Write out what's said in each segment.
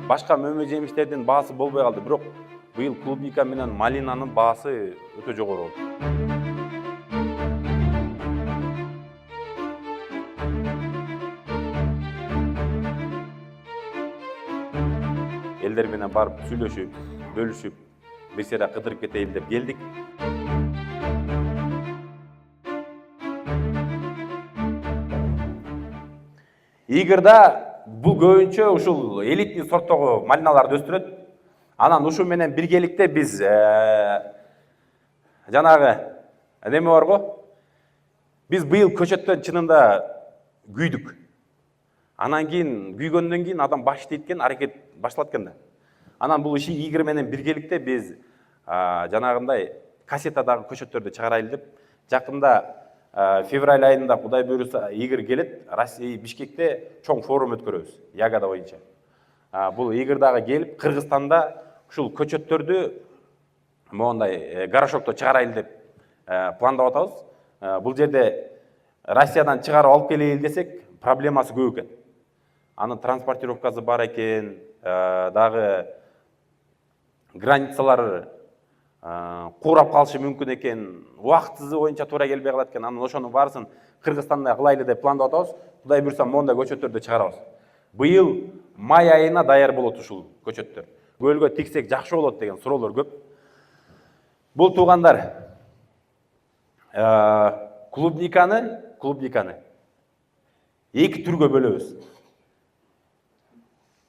Башка мөмө жемиштердин баасы болбой калды, бирок быйыл клубника менен малинанын баасы өтө жогору болду. Элдер менен барып сүйлөшүп, бөлүшүп, бир сыйра кыдырып кетейин деп келдик. Игорда бул көбүнчө ушул элитный сорттогу малиналарды өстүрөт. Анан ушу менен биргеликте биз жанагы неме барго? Биз быйыл көчөттөн чынында күйдүк. Анан кийин күйгөндөн кийин адам баш иштейт экен, аракет башталат экен да. Анан бул иши Игорь менен биргеликте биз жанагындай кассетадагы көчөттөрдү чыгарайлы деп жакында февраль айында Кудай буйруса Игорь келет, Россия Бишкекте чоң форум өткөрөбүз ягода боюнча. Бул Игорь дагы келип Кыргызстанда ушул көчөттөрдү моундай горошокто чыгарайлы деп пландап атабыз. Бул жерде Россиядан чыгарып алып келели десек, проблемасы көп экен. Анын транспортировкасы бар экен, дагы границалар курап калышы мүмкүн экен, убактысы боюнча туура келбей калат экен. Анан ошонун баарысын Кыргызстанда кылайлы деп пландап атабыз. Кудай буйруса мондай көчөттөрдү чыгарабыз. Быйыл май айына даяр болот ушул көчөттөр. Көлгө тиксек жакшы болот деген суроолор көп. Бул туугандар клубниканы эки түргө бөлөбүз.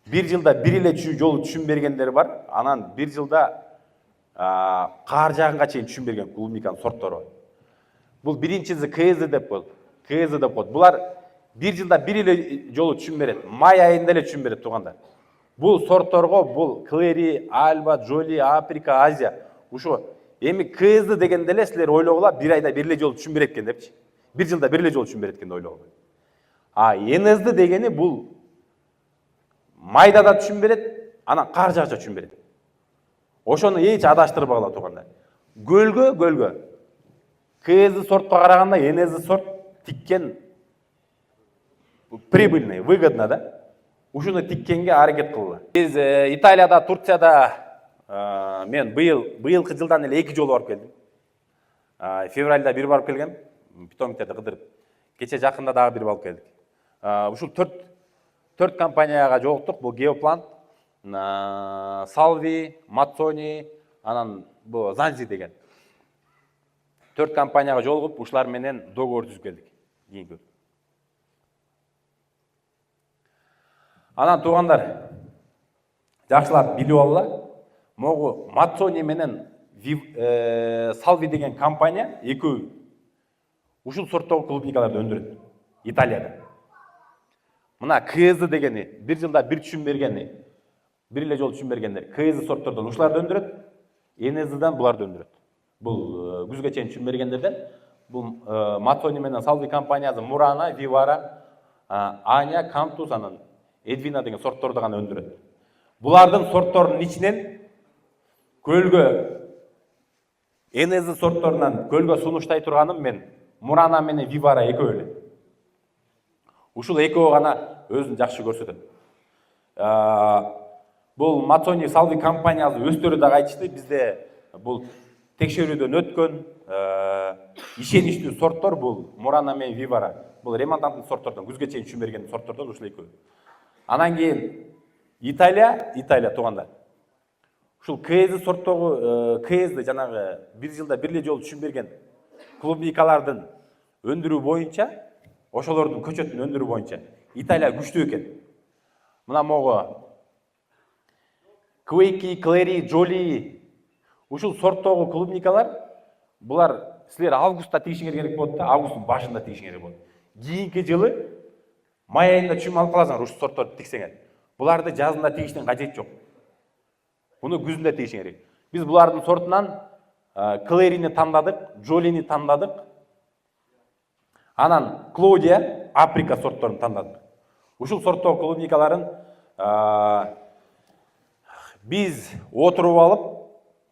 Бир жылда бир эле жолу түшүм бергендер бар, анан бир жылда каар жаагынга чейин түшүм берген клубниканын сорттору. Бул биринчиси КЗ деп коет. Булар бир жылда бир эле жолу түшүм берет. Май айында эле түшүм берет туугандар. Бул сортторго бул Клери, Альба, Джоли, Африка, Азия. Ушу эми КЗ дегенде эле силер ойлогула бир айда бир эле жолу түшүм берет экен депчи. Бир жылда бир эле жолу түшүм берет экен деп ойлогула. НСД дегени бул майда да түшүм берет, анан кар жаагыча түшүм берет. Ошону эч адаштырбагыла туугандар. Көлгө КЗ сортко караганда НСД сорт тиккен прибыльный, выгодно да. Ушуну тиккенге аракет кылгыла. Биз Италияда, Турцияда мен быйылкы жылдан эле 2 жолу барып келдим. Февральда бир барып келгем, питомниктерди кыдырып. Кече жакында дагы бир барып келдик. Ушул 4 компанияга жолуктук. Бул Geoplant, Salvi, Mazzoni, анан бул Zanzi деген. 4 компанияга жолугуп, ушулар менен договор түзүп келдик. Анан туугандар, жакшылап билип алгыла. Могу Mazzoni менен Salvi деген компания экөө ушул сорттогу клубникаларды өндүрөт Италияда. Мына КЗ дегени бир жылда бир түшүм бергени, бир эле жолу түшүм бергендер КЗ сорттордон ушуларды өндүрөт, НСДдан буларды өндүрөт. Бул күзгө чейин түшүм бергендерден бул Mazzoni менен Salvi компаниясы Murana, Vivara, Anya, Cantus, анан Edvina деген сортторду гана өндүрөт. Булардын сортторунун ичинен көлгө НСД сортторунан көлгө сунуштай турганым мен Murana менен Vivara экөө эле. Ушул экөө гана өзүн жакшы көрсөтөт. Бул Mazzoni, Salvi компаниясы өздөрү дагы айтышты, бизде бул текшерүүдөн өткөн ишеничтүү сорттор бул Murana менен Vivara. Бул ремонтанттын сорттордон, күзгө чейин түшүм берген сортттордон ушул экөө. Анан кийин Италия туугандар. Ушул КЗ сорттогу КЗ жанагы бир жылда бир эле жолу түшүм берген клубникалардын өндүрүү боюнча, ошолордун көчөтүн өндүрүү боюнча Италия күчтүү экен. Мына могу Quaky, Clary, Jolie ушул сорттогу клубникалар, булар силер августта тигишиңер керек болот да, августтун башында тигишиңер керек болот. Кийинки жылы май айында түшүм алып каласыңар ушул сортторду тиксеңер. Буларды жазында тигиштин кажети жок. Буну күзүндө тигишиңер керек. Биз булардын сортунан Clary'ни тандадык, Jolie'ни тандадык. Анан Claudia, Afrika сортторун тандадык. Ушул сорттогу клубникаларын биз отуруп алып,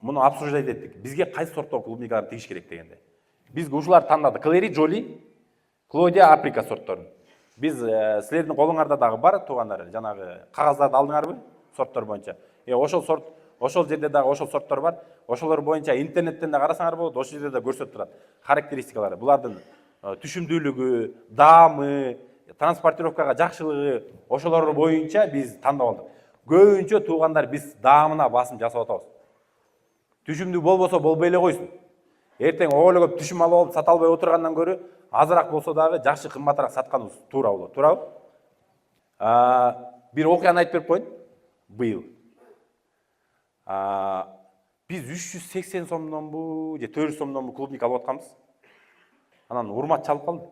муну обсуждать эттик. Бизге кайсы сорттогу клубникаларды тигиш керек дегенде. Биз ушуларды тандадык. Clary, Jolie, Claudia, Afrika сортторун. Биз силердин колуңарда дагы бар туугандар, жанагы кагаздарды алдыңарбы? сорттор боюнча. Ошол жерде дагы ошол сорттор бар. Ошолор боюнча интернеттен да карасаңар болот, ошол жерде да көрсөтүп турат. Характеристикалары, булардын түшүмдүүлүгү, даамы, транспортировкага жакшылыгы, ошолор боюнча биз тандап алдык. Көбүнчө туугандар биз даамына басым жасап атабыз. Түшүмдүү болбосо болбой эле койсун. Эртең оголо көп түшүм алып алып сата албай отургандан көрө азыраак болсо дагы жакшы кымбатыраак сатканыбыз туура болот. Туурабы? Бир окуяны айтып берип коеюн. Быйыл биз 380 сомдонбу же 400 сомдонбу клубника алып атканбыз. Анан Урмат чалып калды.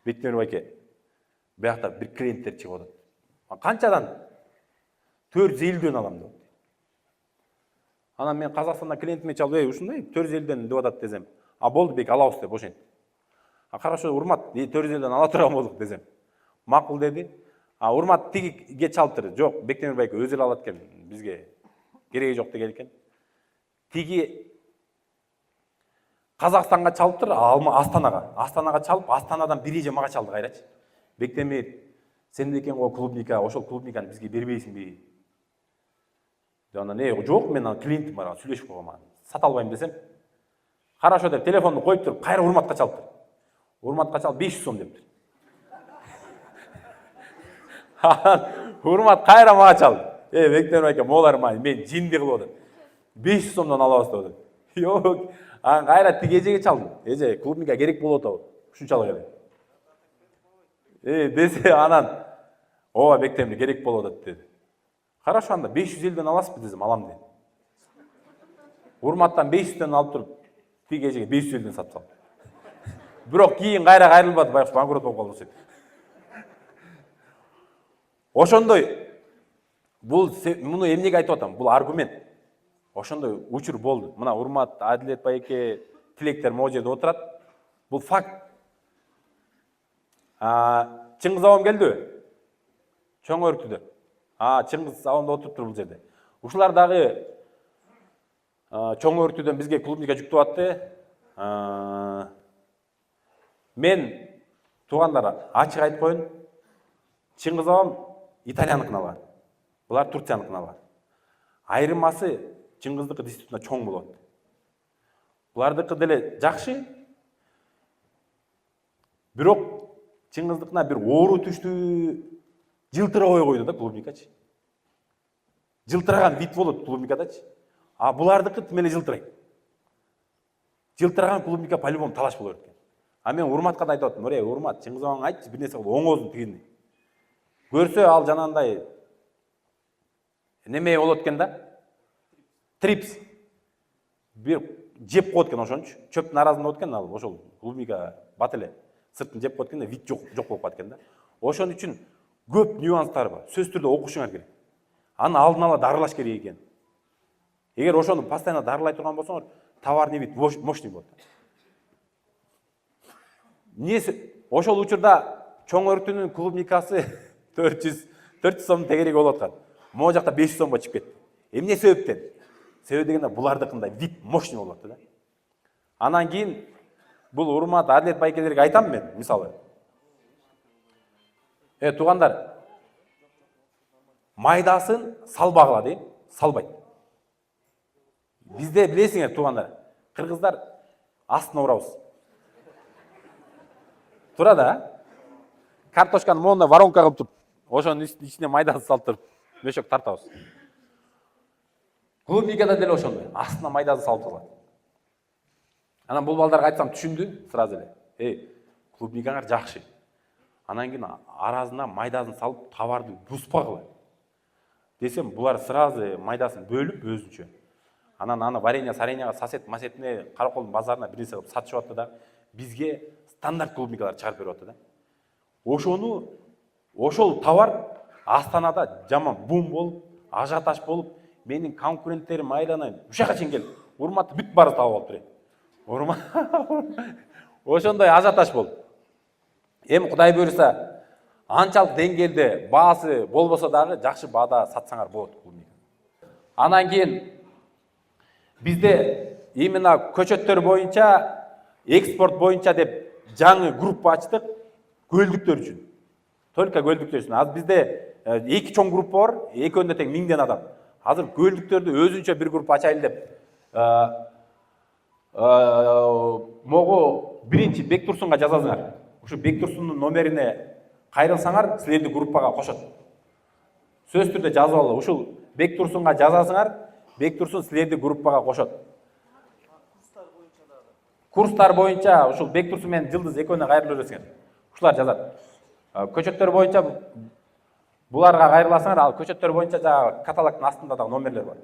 Бектемир байке, биякта бир клиенттер чыгып атат. Канчадан? 450дөн алам деп. Анан мен Казакстандан клиентиме чалып, ушундай 450дөн деп атат десем. Болду бек, алабыз деп ошентип. Хорошо, Урмат, 450дөн ала турган болдук десем. Макул деди. Урмат тигиге чалыптыр. Жок, Бектемир байке өзү эле алат экен, бизге кереги жок деген экен. Тиги Казакстанга чалыптыр, Астанага. Астанага чалып, Астанадан бир эже мага чалды кайрачы. Бектемир, сен экен го клубника, ошол клубниканы бизге бербейсиңби? Анан жок, мен клиентим бар, сүйлөшүп койгом, сата албайм десем. Хорошо деп телефонду коюп туруп, кайра Урматка чалыптыр. Урматка чалып 500 сом дептир. Урмат кайра мага чалды. Бектемир байке, моларма, мен жинди кылып атам. 500 сомдон алабыз деп. Жок, кайра тиги эжеге чалдым. Эже, клубника керек болуп атабы? Ушунчалык эле. Десе анан, ооба Бектемир керек болуп атат деди. Хорошо, анда 550дөн аласызбы десем, алам деди. Урматтан 500дөн алып туруп, тиги эжеге 550дөн сатып салдым. Бирок кийин кайра кайрылбады, байкуш банкрот болуп калды. Ошондой, муну эмнеге айтып атам? Бул аргумент. Ошондой учур болду. Мына Урмат, Адилет байке, тилектер могу жерде отурат. Бул факт. Чыңгыз абам келдиби? Чоң Өрктүдө. Чыңгыз абам да отуруптур бул жерде. Ушулар дагы Чоң Өрктүдөн бизге клубника жүктөп атты. Мен туугандар ачык айтып коеюн. Чыңгыз абам Италияныкын алган. Булар Турцияныкын алган. Айырмасы Чыңгыздыкы действительно чоң болот. Булардыкы деле жакшы. Бирок Чыңгыздыкына бир оору түштү, жылтырабай койду да клубникачы. Жылтыраган вид болот клубникадачы. Булардыкы тим эле жылтырайт. Жылтыраган клубника по-любому талаш болот экен. Мен Урматка да айтып аттым, Урмат, Чыңгыз абаңа айтчы, бир нерсе кылып оңозун тигиндей. Көрсө ал жанагындай неме болот экен да? Трипс. Бир жеп коет экен ошончу. Чөптүн арасында болот экен ал, ошол клубника бат эле. Сыртын жеп коет экен да, вид жок болуп калат экен да. Ошон үчүн көп нюанстары бар. Сөзсүз түрдө окушуңар керек. Аны алдын ала дарылаш керек экен. Эгер ошону постоянно дарылай турган болсоңор, товарный вид мощный болот. Ошол учурда Чоң Өрктүнүн клубникасы 400 сом тегереги болуп аткан. Могу жакта 500 сомго чыгып кетти. Эмне себептен? Себеби дегенде булардыкында вид мощный болуп атты да. Анан кийин бул Урмат, Адилет байкелерге айтам мен, мисалы. Туугандар, майдасын салбагыла дейм, салбайт. Бизде билесиңер туугандар, кыргыздар астына урабыз. Тура да? Картошканы монда воронка кылып туруп, ошонун ичине майдасын салып туруп, мөшөк тартабыз. Клубникада деле ошондой, астына майдасын салып турат. Анан бул балдарга айтсам түшүндү сразу эле. Клубникаңар жакшы. Анан кийин аразына майдасын салып товарды буспагыла. Десем, булар сразу майдасын бөлүп өзүнчө. Анан аны варенье, сареньяга, масетине, Караколдун базарына бир нерсе кылып сатышып атты да, бизге стандарт клубникалар чыгарып берип атты да. Ошол товар Астанада жаман бум болуп, ажиотаж болуп, менин конкуренттерим айланайын, ушака чейин келип, Урматты бүт бары таап алып берет. Ошондой ажиотаж болду. Эми Кудай буйруса, анчалык деңгээлде баасы болбосо дагы жакшы баада сатсаңар болот клубника. Анан кийин бизде именно көчөттөр боюнча, экспорт боюнча деп жаңы группа ачтык көлдүктөр үчүн. Только көлдүктөр үчүн. Аз бизде эки чоң группа бар, экөөнүндө тең 1000 адам. Азыр көлдүктөрдү өзүнчө бир группа ачайын деп могу биринчи Бектурсунга жазасыңар. Ушу Бектурсундун номерине кайрылсаңар, силерди группага кошот. Сөз түрдө жазып алып, ушул Бектурсунга жазасыңар, Бектурсун силерди группага кошот. Курстар боюнча ушул Бектурсун менен Жылдыз экөөнө кайрылып жүрөсүңөр. Ушулар жазат. Көчөттөр боюнча буларга кайрыласыңар, ал көчөттөр боюнча жагы каталогдун астында да номерлер бар.